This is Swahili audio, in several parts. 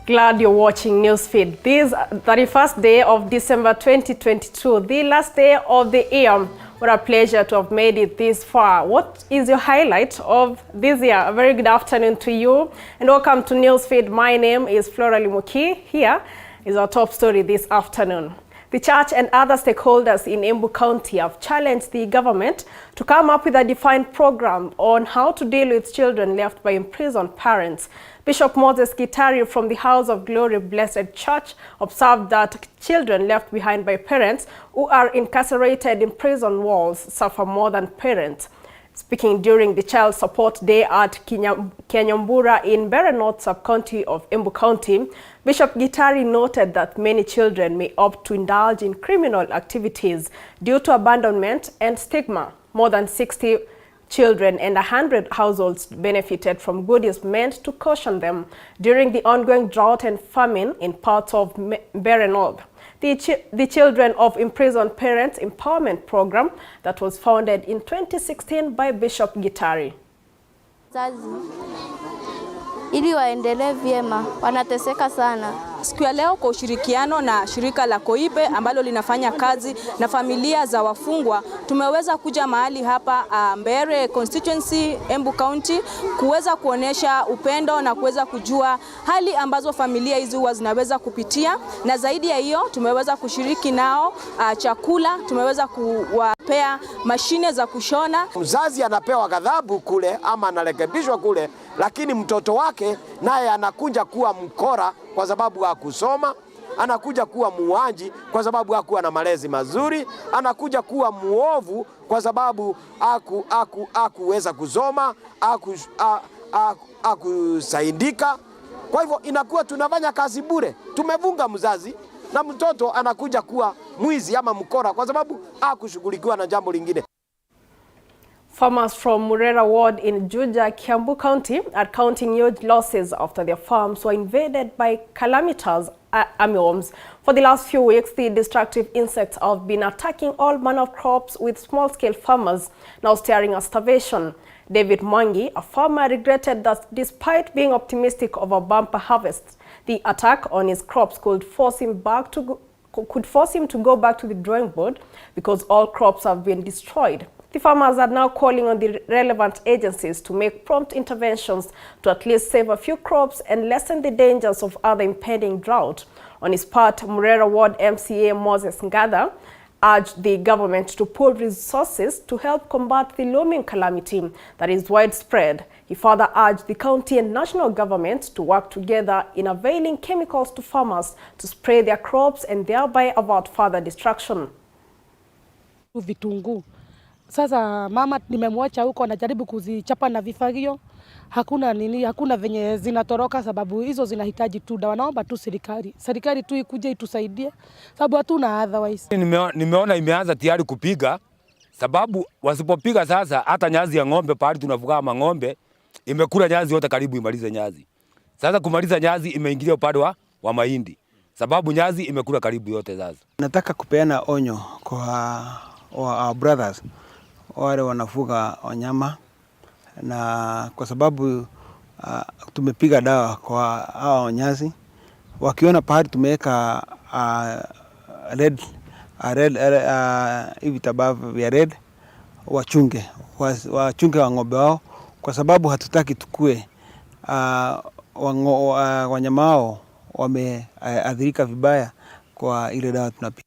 Glad you're watching Newsfeed. This 31st day of December 2022, the last day of the year. What a pleasure to have made it this far. What is your highlight of this year? A very good afternoon to you and welcome to Newsfeed. My name is Flora Limuki. Here is our top story this afternoon. The church and other stakeholders in Embu County have challenged the government to come up with a defined program on how to deal with children left by imprisoned parents. Bishop Moses Gitari from the House of Glory Blessed Church observed that children left behind by parents who are incarcerated in prison walls suffer more than parents. Speaking during the Child Support Day at Kiambu in Benedict sub-county of Embu County, Bishop Gitari noted that many children may opt to indulge in criminal activities due to abandonment and stigma. More than 60 children and 100 households benefited from goodies meant to caution them during the ongoing drought and famine in parts of Benedict. The Children of Imprisoned Parents Empowerment Program that was founded in 2016 by Bishop Gitari. Ili waendelee vyema, wanateseka sana. Siku ya leo kwa ushirikiano na shirika la Koipe ambalo linafanya kazi na familia za wafungwa, tumeweza kuja mahali hapa Mbere constituency Embu County kuweza kuonesha upendo na kuweza kujua hali ambazo familia hizi huwa zinaweza kupitia, na zaidi ya hiyo tumeweza kushiriki nao chakula, tumeweza kuwapea mashine za kushona. Mzazi anapewa ghadhabu kule ama analekebishwa kule, lakini mtoto wake naye anakuja kuwa mkora kwa sababu hakusoma, anakuja kuwa muaji kwa sababu hakuwa na malezi mazuri, anakuja kuwa muovu kwa sababu hakuweza kusoma, hakusaidika. Kwa hivyo inakuwa tunafanya kazi bure. Tumevunga mzazi na mtoto anakuja kuwa mwizi ama mkora kwa sababu hakushughulikiwa na jambo lingine. Farmers from Murera Ward in Juja, Kiambu County are counting huge losses after their farms were invaded by calamitous armyworms. For the last few weeks, the destructive insects have been attacking all manner of crops, with small-scale farmers now staring at starvation. David Mwangi, a farmer, regretted that despite being optimistic of a bumper harvest, the attack on his crops could force him to go back to the drawing board because all crops have been destroyed. The farmers are now calling on the relevant agencies to make prompt interventions to at least save a few crops and lessen the dangers of other impending drought. On his part, Murera Ward MCA Moses Ngada urged the government to pool resources to help combat the looming calamity that is widespread. He further urged the county and national governments to work together in availing chemicals to farmers to spray their crops and thereby avert further destruction. Vitungu. Sasa mama nimemwacha huko anajaribu kuzichapa na vifagio. Hakuna venye zinatoroka sababu hizo zinahitaji tu dawa. Naomba tu serikali tu ikuje itusaidie sababu hatuna otherwise. Nimeona imeanza tayari kupiga sababu wasipopiga sasa hata nyazi ya ng'ombe pale tunafuga ng'ombe imekula nyazi yote karibu imalize nyazi. Sasa kumaliza nyazi imeingilia upande wa mahindi sababu nyazi imekula karibu yote sasa. Nataka kupeana onyo kwa our brothers wale wanafuga wanyama, na kwa sababu tumepiga dawa kwa hao wanyasi, wakiona pahali tumeweka red hivi tabavu vya red, wachunge wa ng'ombe wao, kwa sababu hatutaki tukue wanyama wao wameathirika vibaya kwa ile dawa tunapiga.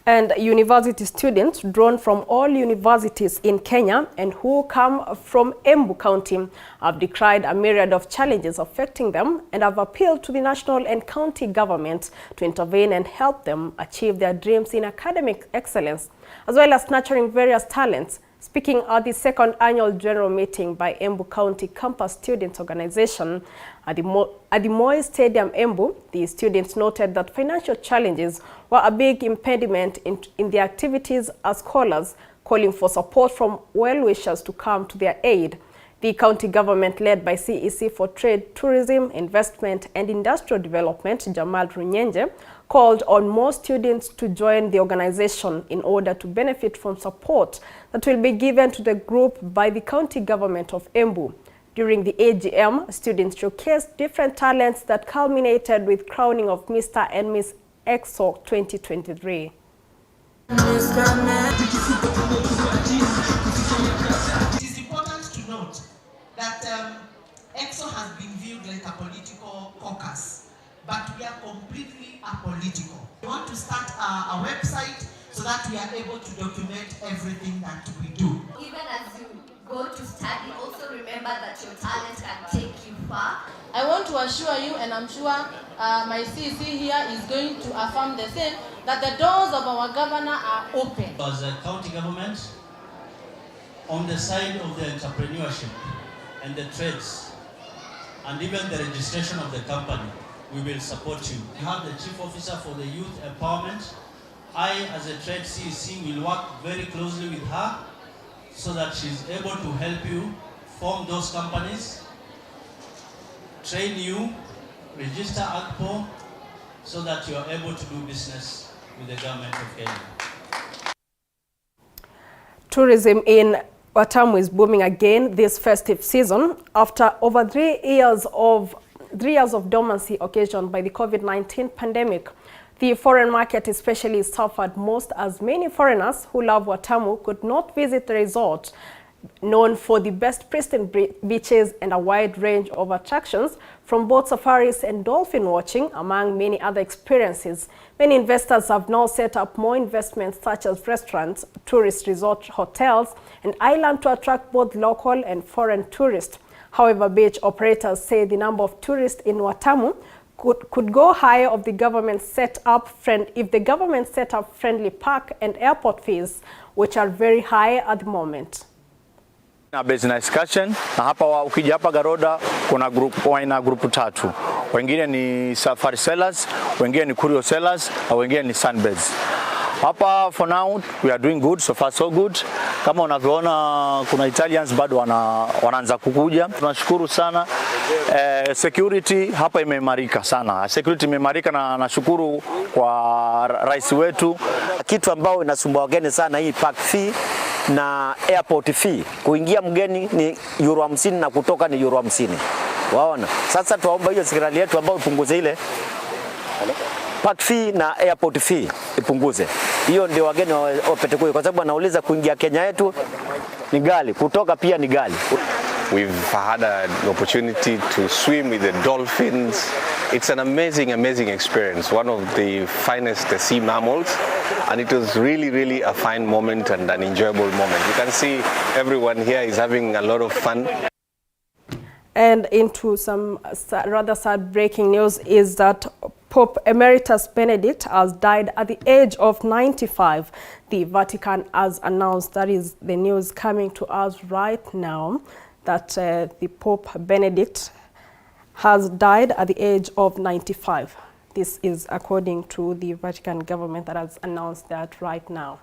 And university students drawn from all universities in Kenya and who come from Embu County have decried a myriad of challenges affecting them and have appealed to the national and county governments to intervene and help them achieve their dreams in academic excellence, as well as nurturing various talents. Speaking at the second annual general meeting by Embu County Campus Students Organization at the Moi Stadium, Embu, the students noted that financial challenges were a big impediment in their activities as scholars, calling for support from well-wishers to come to their aid. The county government, led by CEC for Trade, Tourism, Investment and Industrial Development, Jamal Runyenje, called on more students to join the organization in order to benefit from support that will be given to the group by the county government of Embu. During the AGM, students showcased different talents that culminated with crowning of Mr. and Miss EXO 2023. It is important to note that EXO has been viewed like a political caucus, but we are completely apolitical. We want to start a website so that we are able to document everything that we do. Even as you go to study, also remember that your talent can take you far. I want to assure you, and I'm sure my CC here is going to affirm the same, that the doors of our governor are open. As a county government, on the side of the entrepreneurship and the trades, and even the registration of the company, we will support you. We have the Chief Officer for the Youth Empowerment. I, as a trade CC, will work very closely with her so that she's able to help you form those companies, train you, register AGPO, so that you are able to do business with the government of Kenya. Tourism in Watamu is booming again this festive season after over 3 years of dormancy occasioned by the COVID-19 pandemic. The foreign market especially suffered most as many foreigners who love Watamu could not visit the resort, known for the best pristine beaches and a wide range of attractions, from boat safaris and dolphin watching, among many other experiences. Many investors have now set up more investments such as restaurants, tourist resort hotels, and island to attract both local and foreign tourists. However, beach operators say the number of tourists in Watamu could go higher if the government set up friendly park and airport fees, which are very high at the moment. Na business discussion na hapa ukija hapa Garoda kuna group tatu. Wengine ni safari sellers, wengine ni courier sellers, na wengine ni sunbeds. Hapa for now we are doing good, so far so good. Kama unavyoona kuna Italians bado wanaanza kukuja. Tunashukuru sana. Security hapa imeimarika sana. Security imeimarika na nashukuru kwa rais wetu. Kitu ambao inasumbua wageni sana hii park fee na airport fee. Kuingia mgeni ni €50 na kutoka ni €50. Waona? Sasa tuomba hiyo serikali yetu ambao ipunguze ile park fee na airport fee ipunguze. Hiyo ndio wageni wapete kwa sababu anauliza kuingia Kenya yetu ni gali, kutoka pia ni gali. We've had an opportunity to swim with the dolphins. It's an amazing experience. One of the finest sea mammals, and it was really a fine moment and an enjoyable moment. You can see everyone here is having a lot of fun. And into some rather sad breaking news is that Pope Emeritus Benedict has died at the age of 95. The Vatican has announced, that is the news coming to us right now, that the Pope Benedict has died at the age of 95. This is according to the Vatican government that has announced that right now.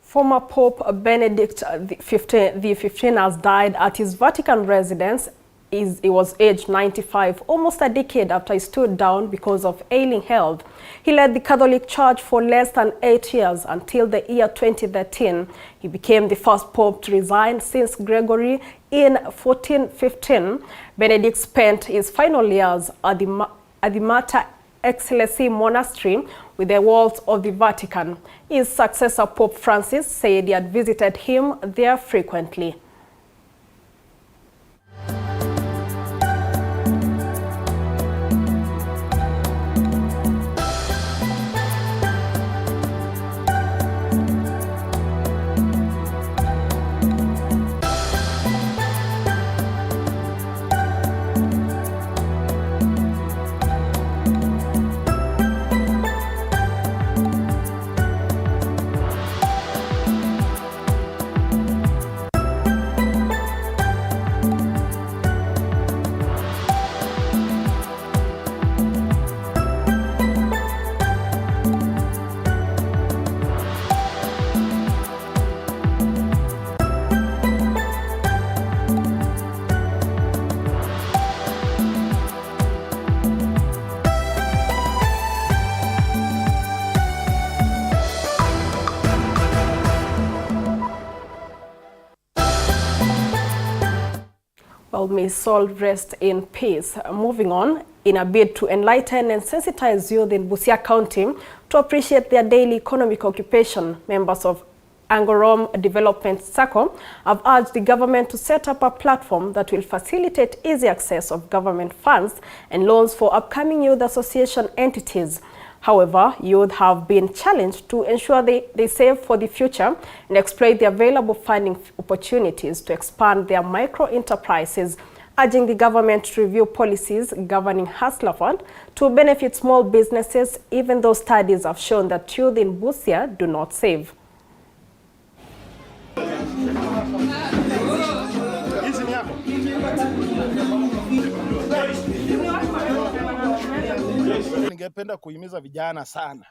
Former Pope Benedict the 15th has died at his Vatican residence. He was aged 95, almost a decade after he stood down because of ailing health. He led the Catholic Church for less than 8 years until the year 2013. He became the first pope to resign since Gregory in 1415. Benedict spent his final years at the Mater Excelsi Monastery with the walls of the Vatican. His successor, Pope Francis, said he had visited him there frequently. Well, may soul rest in peace. Moving on, in a bid to enlighten and sensitize youth in Busia County to appreciate their daily economic occupation, members of Angorom Development Circle have urged the government to set up a platform that will facilitate easy access of government funds and loans for upcoming youth association entities. However, youth have been challenged to ensure they save for the future and exploit the available funding opportunities to expand their micro-enterprises, urging the government to review policies governing Hustler Fund to benefit small businesses, even though studies have shown that youth in Busia do not save. Ningependa kuhimiza vijana sana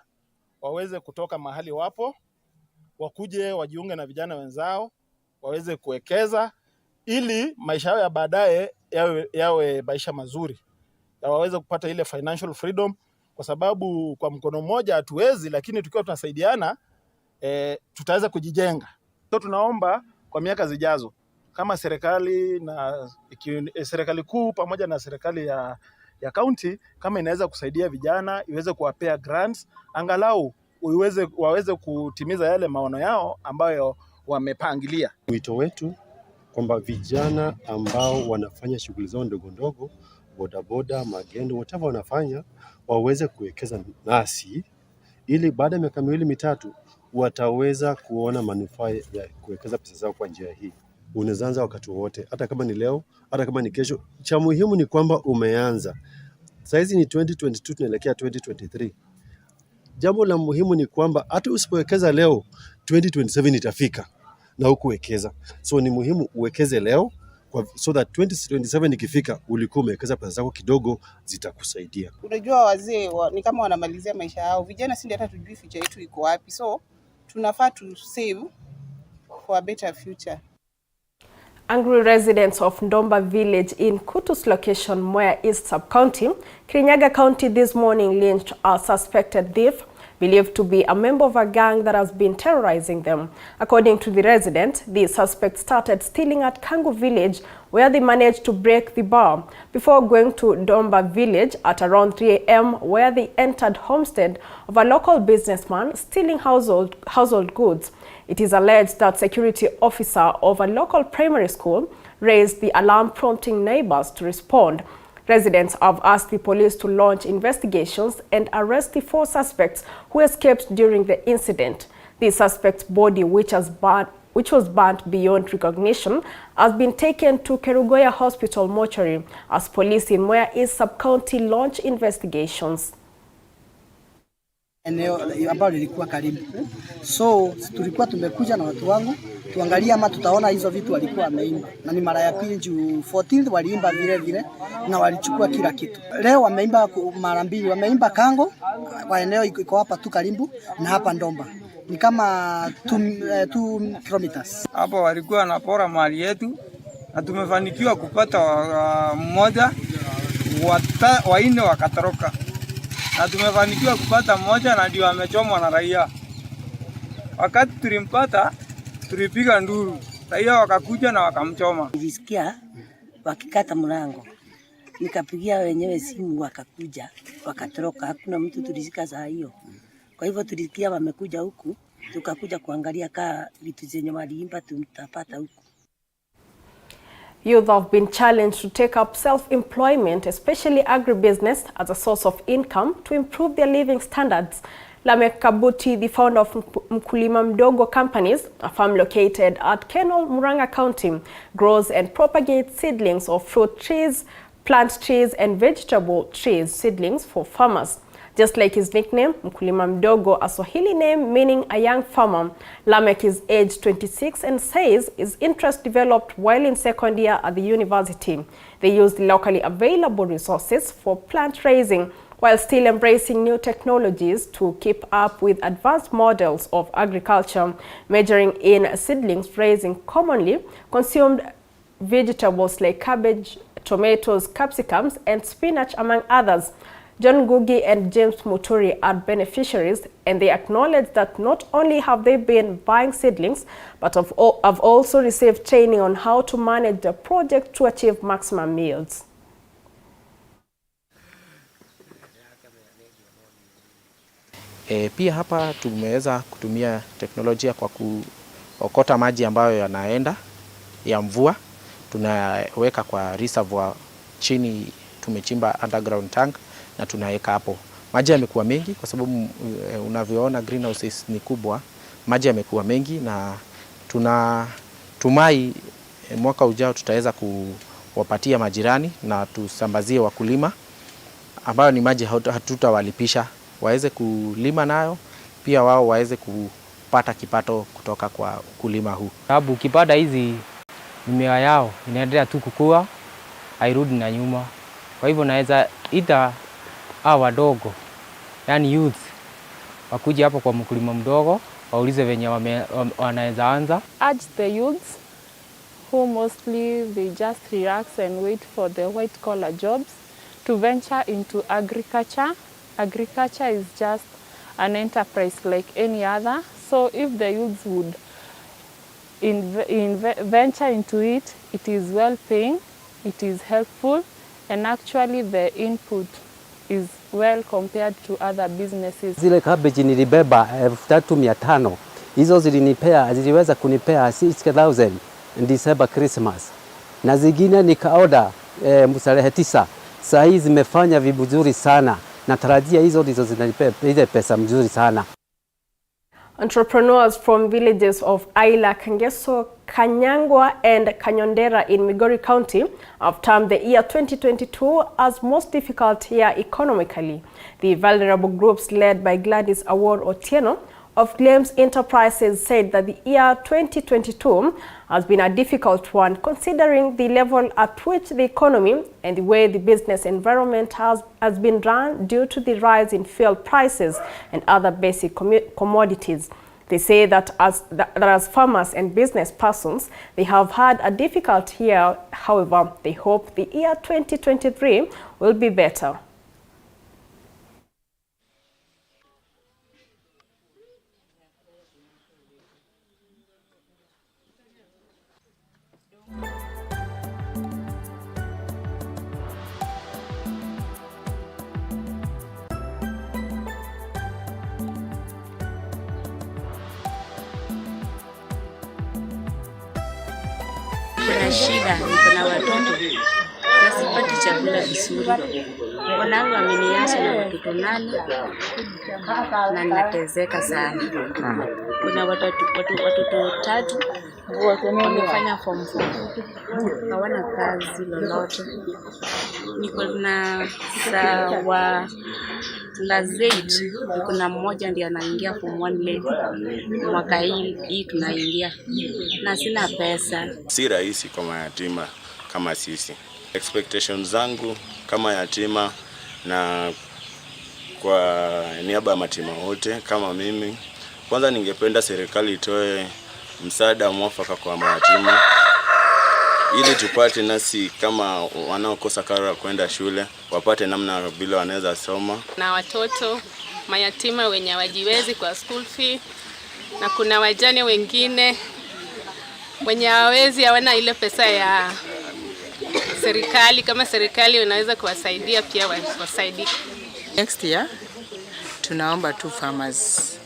waweze kutoka mahali wapo, wakuje wajiunge na vijana wenzao, waweze kuwekeza ili maisha yao ya baadaye yawe maisha mazuri. Na waweze kupata ile financial freedom, kwa sababu kwa mkono mmoja hatuwezi, lakini tukiwa tunasaidiana tutaweza kujijenga. So tunaomba kwa miaka zijazo, kama serikali na serikali kuu pamoja na serikali ya county, kama inaweza kusaidia vijana, iweze kuwapea grants, angalau waweze kutimiza yale maono yao ambayo wamepangilia. Wito wetu kwamba vijana ambao wanafanya shughuli zao ndogo ndogo, bodaboda, magendo, whatever wanafanya, waweze kuwekeza nasi, ili baada ya miaka 2-3 wataweza kuona manufaa ya kuwekeza pesa zao kwa njia hii. Unaweza anza wakati wote, hata kama ni leo, hata kama ni kesho. Cha muhimu ni kwamba umeanza. Saizi ni 2022, tunaelekea 2023. Jambo la muhimu ni kwamba hata usipowekeza leo, 2027 itafika na hukuwekeza. So ni muhimu uwekeze leo, so that 2027 ikifika ulikuwa umewekeza pesa zako kidogo, zitakusaidia. Unajua wazee ni kama wanamalizia maisha yao. Vijana sisi hata tujui future yetu iko wapi. So tunafaa to save for a better future. Angry residents of Domba village in Kutus location, Mwea East Sub-County, Kirinyaga County this morning lynched a suspected thief believed to be a member of a gang that has been terrorizing them. According to the resident, the suspect started stealing at Kangu village, where they managed to break the bar before going to Domba village at around 3 a.m. where they entered homestead of a local businessman, stealing household goods. It is alleged that security officer of a local primary school raised the alarm, prompting neighbors to respond. Residents have asked the police to launch investigations and arrest the 4 suspects who escaped during the incident. The suspect's body, which was burnt beyond recognition, has been taken to Kerugoya Hospital mortuary as police in Mwea East Sub-County launch investigations. Eneo ambalo lilikuwa karibu. So tulikuwa tumekuja na watu wangu tuangalia ama tutaona hizo vitu walikuwa wameimba. Na ni mara ya pili juu 14th waliimba vile vile na walichukua kila kitu. Leo wameimba mara mbili, wameimba Kango kwa eneo iko hapa tu karibu na hapa Domba. Ni kama 2 kilometers. Hapo walikuwa wanapora mali yetu na tumefanikiwa kupata mmoja, wanne wakatoroka. Na tumefanikiwa kupata mmoja na ndio amechomwa na raia. Wakati tulimpata, tulipiga nduru. Raia wakakuja na wakamchoma. Nilisikia wakikata mlango. Nikapigia wenyewe simu wakakuja, wakatoroka. Hakuna mtu tulishika saa hiyo. Kwa hivyo tulisikia wamekuja huku, tukakuja kuangalia kaa vitu zenye waliimba tutapata huku. Youth have been challenged to take up self-employment, especially agribusiness, as a source of income to improve their living standards. Lamek Kabuti, the founder of Mkulima Mdogo Companies, a farm located at Kenol, Muranga County, grows and propagates seedlings of fruit trees, plant trees, and vegetable trees, seedlings for farmers. Just like his nickname, Mkulima Mdogo, a Swahili name meaning a young farmer, Lamek is aged 26 and says his interest developed while in second year at the university. They use the locally available resources for plant raising while still embracing new technologies to keep up with advanced models of agriculture, majoring in seedlings raising commonly consumed vegetables like cabbage, tomatoes, capsicums, and spinach, among others. John Ngugi and James Muturi are beneficiaries, and they acknowledge that not only have they been buying seedlings, but have also received training on how to manage the project to achieve maximum yields. Pia hapa tumeweza kutumia teknolojia kwa kuokota maji ambayo yanaenda ya mvua, tunaweka kwa reservoir chini, tumechimba underground tank na tunaweka hapo. Maji yamekuwa mengi kwa sababu unavyoona greenhouses ni kubwa, maji yamekuwa mengi, na tunatumai mwaka ujao tutaweza kuwapatia majirani na tusambazie wakulima ambayo ni maji hatutawalipisha, waweze kulima nayo, pia wao waweze kupata kipato kutoka kwa kulima huu. Sababu ukipata hizi mimea yao inaendelea tu kukua, hairudi na nyuma. Kwa hivyo naweza ita wadogo, yani youth, wakuje hapo kwa mkulima mdogo, waulize venye wanaweza anza. Urge the youths who mostly they just relax and wait for the white collar jobs to venture into agriculture. Agriculture is just an enterprise like any other. So if the youths would venture into it, it is well paying, it is helpful, and actually the input is well compared to other businesses. Zile cabbage nilibeba 3500, hizo ziliweza kunipea 6000 December Christmas, na zingine nikaoda tarehe 9. Saa hii zimefanya vizuri sana, natarajia hizo ndizo zinanipea ile pesa mzuri sana. Entrepreneurs from villages of Aila, Kangeso, Kanyangwa and Kanyondera in Migori County have termed the year 2022 as most difficult year economically. The vulnerable groups led by Gladys Award Otieno of Claims Enterprises said that the year 2022 has been a difficult one, considering the level at which the economy and the way the business environment has been run due to the rise in fuel prices and other basic commodities. They say that as farmers and business persons, they have had a difficult year. However, they hope the year 2023 will be better. Kuna shida, niko na watoto na sipati chakula vizuri. Mwanangu ameniacha na watoto 8 na natezeka sana. Kuna watoto 3 wamefanya form 4, hawana kazi lolote. Niko na sawa lazeti, kuna mmoja ndiye anaingia form 1 leo. Mwaka hii tunaingia na sina pesa. Si rahisi kwa mayatima kama sisi. Expectations zangu kama yatima na kwa niaba ya mayatima wote kama mimi, kwanza ningependa serikali itoe msaada mwafaka kwa mayatima ili tupate nasi kama wanaokosa karo ya kwenda shule wapate namna bila wanaweza soma. Na watoto mayatima wenye wajiwezi kwa school fee, na kuna wajane wengine wenye hawezi, hawana ile pesa ya serikali. Kama serikali inaweza kuwasaidia pia wasaidike. Next year tunaomba tu farmers